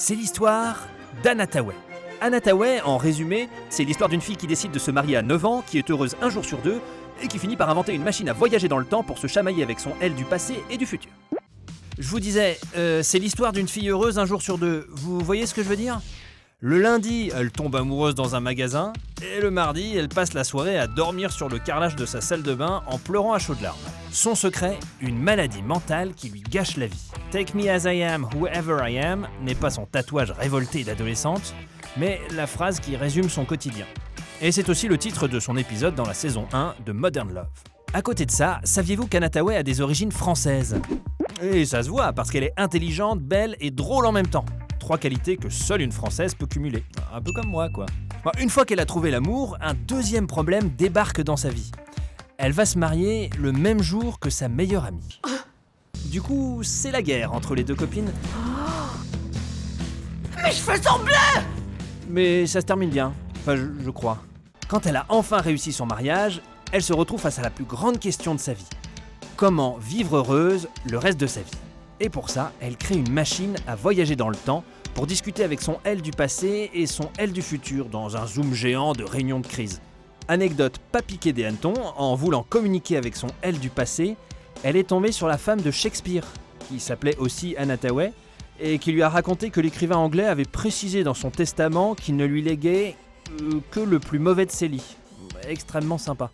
C'est l'histoire d'Anna Tawai. Anna Tawai, en résumé, c'est l'histoire d'une fille qui décide de se marier à 9 ans, qui est heureuse un jour sur deux, et qui finit par inventer une machine à voyager dans le temps pour se chamailler avec son elle du passé et du futur. Je vous disais, c'est l'histoire d'une fille heureuse un jour sur deux. Vous voyez ce que je veux dire ? Le lundi, elle tombe amoureuse dans un magasin, et le mardi, elle passe la soirée à dormir sur le carrelage de sa salle de bain en pleurant à chaudes larmes. Son secret, une maladie mentale qui lui gâche la vie. Take me as I am, whoever I am n'est pas son tatouage révolté d'adolescente, mais la phrase qui résume son quotidien. Et c'est aussi le titre de son épisode dans la saison 1 de Modern Love. À côté de ça, saviez-vous qu'Anna Tawai a des origines françaises ? Et ça se voit parce qu'elle est intelligente, belle et drôle en même temps. 3 qualités que seule une Française peut cumuler. Un peu comme moi, quoi. Une fois qu'elle a trouvé l'amour, un deuxième problème débarque dans sa vie. Elle va se marier le même jour que sa meilleure amie. Du coup, c'est la guerre entre les deux copines. Mes cheveux sont bleus! Mais ça se termine bien. Enfin, je crois. Quand elle a enfin réussi son mariage, elle se retrouve face à la plus grande question de sa vie. Comment vivre heureuse le reste de sa vie ? Et pour ça, elle crée une machine à voyager dans le temps pour discuter avec son elle du passé et son elle du futur dans un zoom géant de réunion de crise. Anecdote pas piquée des hannetons, en voulant communiquer avec son elle du passé, elle est tombée sur la femme de Shakespeare, qui s'appelait aussi Anna Tawai, et qui lui a raconté que l'écrivain anglais avait précisé dans son testament qu'il ne lui léguait que le plus mauvais de ses lits. Extrêmement sympa.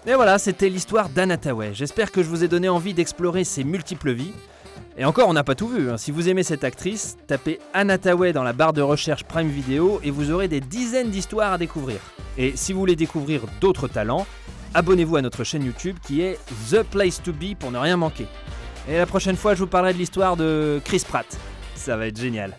Et voilà, c'était l'histoire d'Anna Tawai. J'espère que je vous ai donné envie d'explorer ses multiples vies. Et encore, on n'a pas tout vu. Si vous aimez cette actrice, tapez Anna Tawai dans la barre de recherche Prime Video et vous aurez des dizaines d'histoires à découvrir. Et si vous voulez découvrir d'autres talents, abonnez-vous à notre chaîne YouTube qui est The Place to Be pour ne rien manquer. Et la prochaine fois, je vous parlerai de l'histoire de Chris Pratt. Ça va être génial.